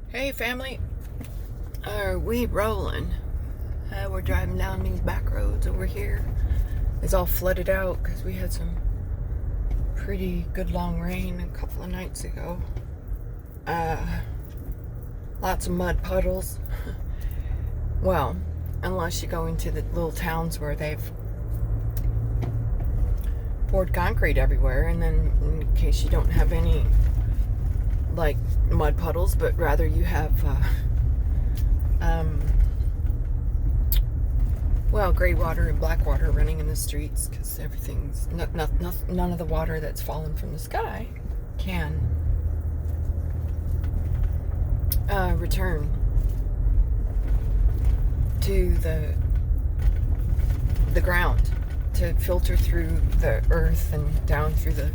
Hey family, are we rolling? We're driving down these back roads over here. It's all flooded out because we had some pretty good long rain a couple of nights ago. Lots of mud puddles. Well, unless you go into the little towns where they've poured concrete everywhere, and then in case you don't have any like mud puddles, but rather you have gray water and black water running in the streets because everything's none of the water that's fallen from the sky can return to the ground to filter through the earth and down through the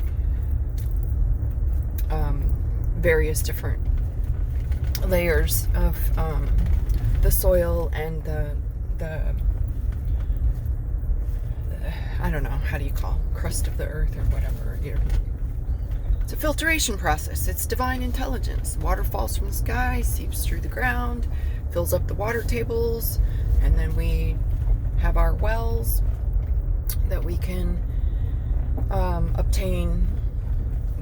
various different layers of the soil and the I don't know, how do you call crust of the earth or whatever. It's a filtration process. It's divine intelligence. Water falls from the sky, seeps through the ground, fills up the water tables, and then we have our wells that we can obtain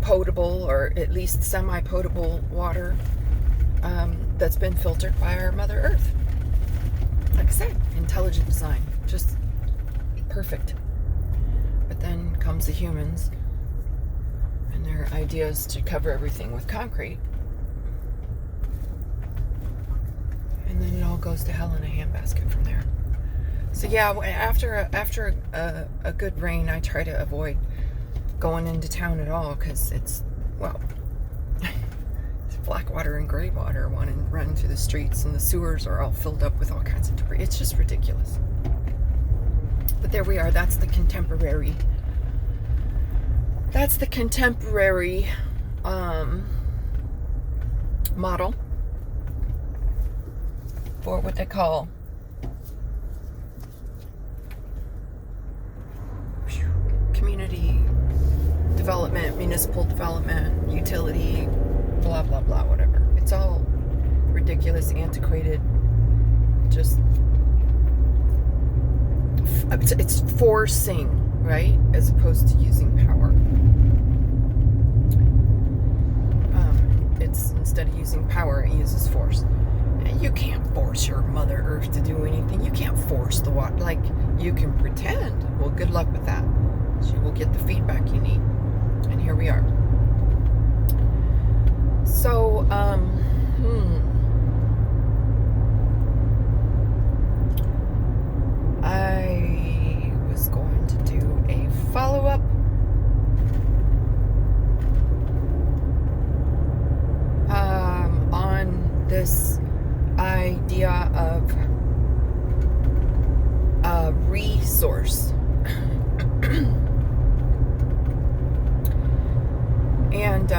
potable or at least semi-potable water that's been filtered by our Mother Earth. Like I said, intelligent design, just perfect. But then comes the humans and their ideas to cover everything with concrete, and then it all goes to hell in a handbasket from there. So yeah, after a good rain, I try to avoid going into town at all because it's black water and gray water running through the streets, and the sewers are all filled up with all kinds of debris. It's just ridiculous. But there we are. That's the contemporary model for what they call community development, municipal development, utility, blah blah blah, whatever. It's all ridiculous, antiquated, just it's forcing, right, as opposed to using power. It's instead of using power, it uses force. You can't force your Mother Earth to do anything. You can't force the water. Like, you can pretend. Well, good luck with that. So you will get the feedback you need. And here we are. So, I was going to do a follow-up on this idea of a resource. And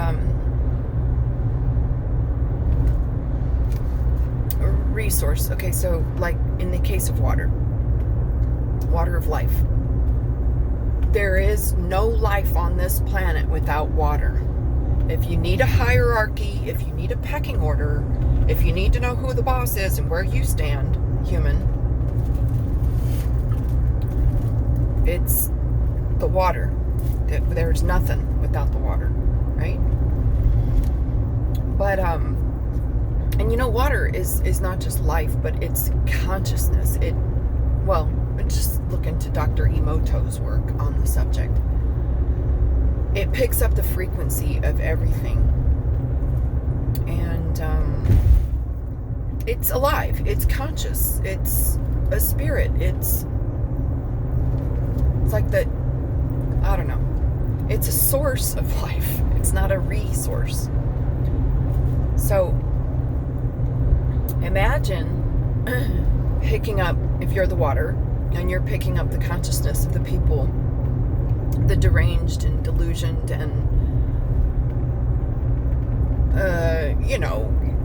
resource. Okay, so like in the case of water of life. There is no life on this planet without water. If you need a hierarchy, if you need a pecking order, if you need to know who the boss is and where you stand, human, it's the water. There's nothing without the water, right? But and you know, water is not just life, but it's consciousness. Just look into Dr. Emoto's work on the subject. It picks up the frequency of everything, and it's alive, it's conscious, it's a spirit, it's like that, I don't know, it's a source of life, it's not a resource. So imagine picking up, if you're the water and you're picking up the consciousness of the people, the deranged and delusioned and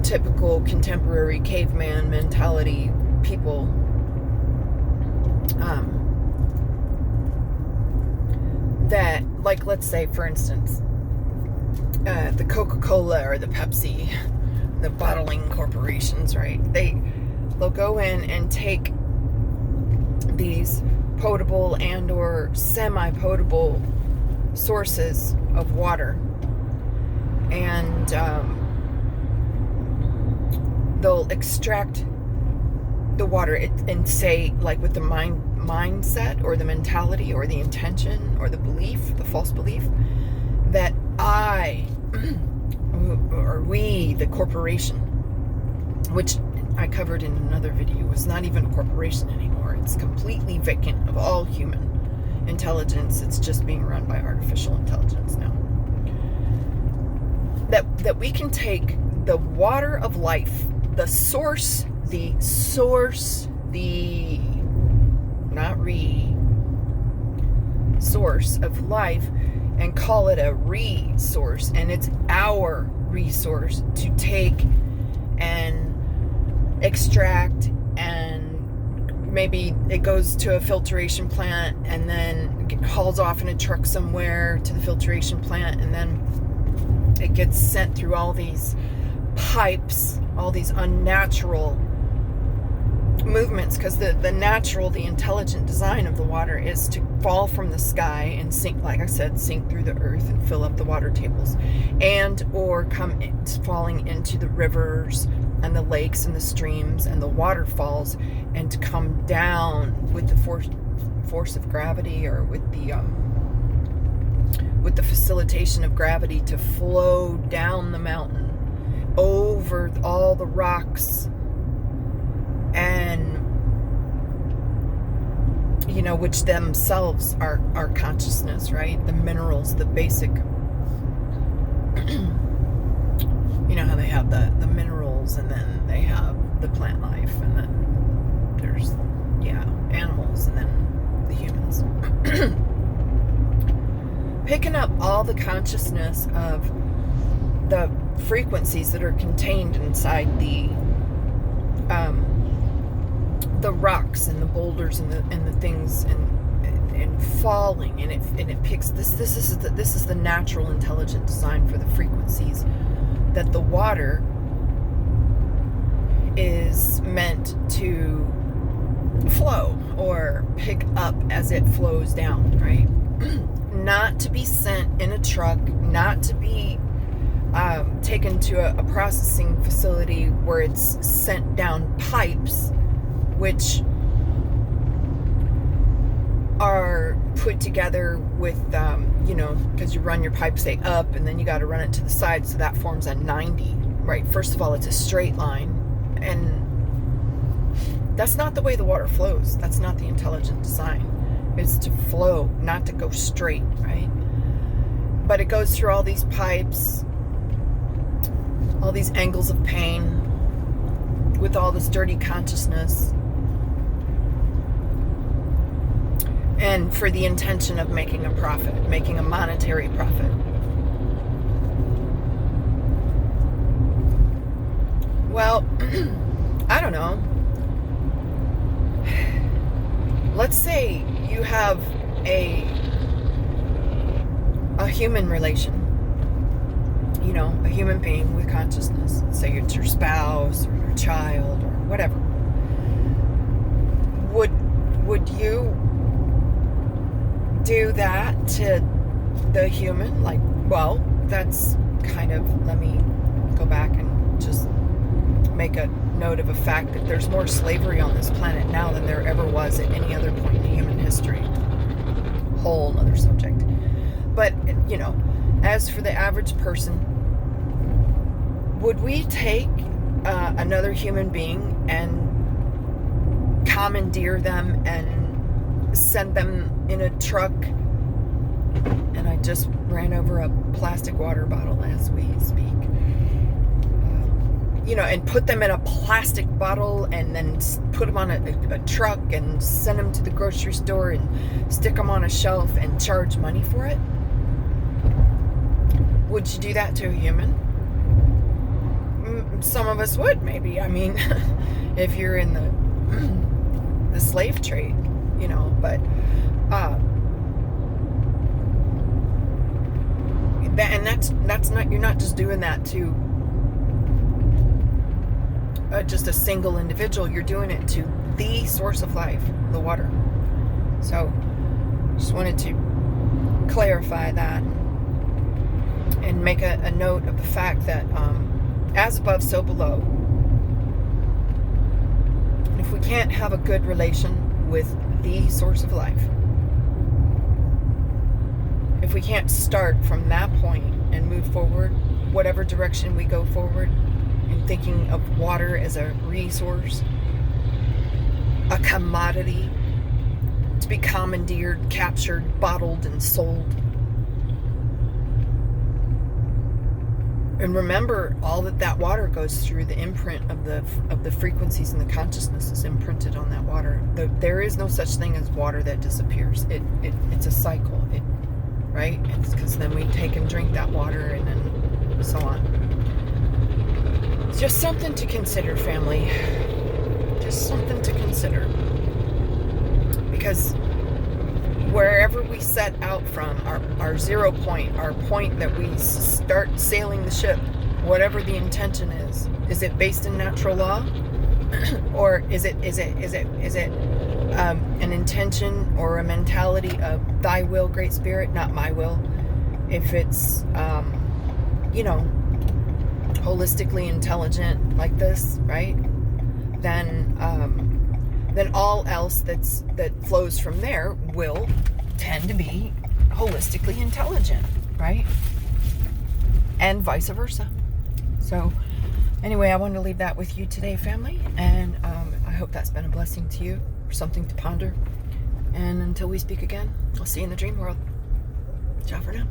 typical contemporary caveman mentality people, that, like, let's say for instance, the Coca-Cola or the Pepsi the bottling corporations, right? They'll go in and take these potable and or semi-potable sources of water, and they'll extract the water and say, like, with the mindset or the mentality or the intention or the belief, the false belief, that I or we, the corporation, which I covered in another video, is not even a corporation anymore. It's completely vacant of all human intelligence. It's just being run by artificial intelligence now. That we can take the water of life, the source, source of life, and call it a resource, and it's our resource to take and extract, and maybe it goes to a filtration plant and then hauls off in a truck somewhere to the filtration plant, and then it gets sent through all these pipes, all these unnatural movements, because the intelligent design of the water is to fall from the sky and sink, like I said, sink through the earth and fill up the water tables, and or falling into the rivers and the lakes and the streams and the waterfalls, and to come down with the force of gravity, or with the facilitation of gravity, to flow down the mountain over all the rocks, and which themselves are consciousness, right? The minerals, the basic how they have the minerals, and then they have the plant life, and then there's animals, and then the humans. Picking up all the consciousness of the frequencies that are contained inside the rocks and the boulders and the things, and falling, and it picks this is the natural intelligent design for the frequencies that the water is meant to flow or pick up as it flows down, right? Not to be sent in a truck, not to be taken to a processing facility where it's sent down pipes, which are put together with, because you run your pipe, say, up, and then you got to run it to the side, so that forms a 90, right? First of all, it's a straight line, and that's not the way the water flows. That's not the intelligent design. It's to flow, not to go straight, right? But it goes through all these pipes, all these angles of pain, with all this dirty consciousness, and for the intention of making a profit, making a monetary profit. Well, I don't know. Let's say you have a human relation, a human being with consciousness. Say it's your spouse or your child or whatever. Would you do that to the human? Like, well, that's kind of, let me go back and just make a note of a fact that there's more slavery on this planet now than there ever was at any other point in human history. Whole nother subject. But, as for the average person, would we take another human being and commandeer them and send them in a truck? And I just ran over a plastic water bottle as we speak. And put them in a plastic bottle, and then put them on a truck and send them to the grocery store and stick them on a shelf and charge money for it? Would you do that to a human? Some of us would, maybe. I mean, if you're in the slave trade, but and that's not, you're not just doing that to just a single individual. You're doing it to the source of life, the water. So just wanted to clarify that and make a note of the fact that as above, so below. And if we can't have a good relation with the source of life, if we can't start from that point and move forward, whatever direction we go forward, in thinking of water as a resource, a commodity to be commandeered, captured, bottled, and sold. And remember, all that water goes through, the imprint of the frequencies and the consciousness is imprinted on that water. There is no such thing as water that disappears. It's a cycle. Right? It's because then we take and drink that water, and then so on. It's just something to consider, family. Just something to consider. Because wherever we set out from, our 0 point, our point that we start sailing the ship, whatever the intention is it based in natural law? Or is it an intention or a mentality of thy will, great spirit, not my will? If it's holistically intelligent like this, right, then all else that flows from there will tend to be holistically intelligent, right? And vice versa. So anyway, I wanted to leave that with you today, family, and I hope that's been a blessing to you, or something to ponder. And until we speak again, I'll see you in the dream world. Ciao for now.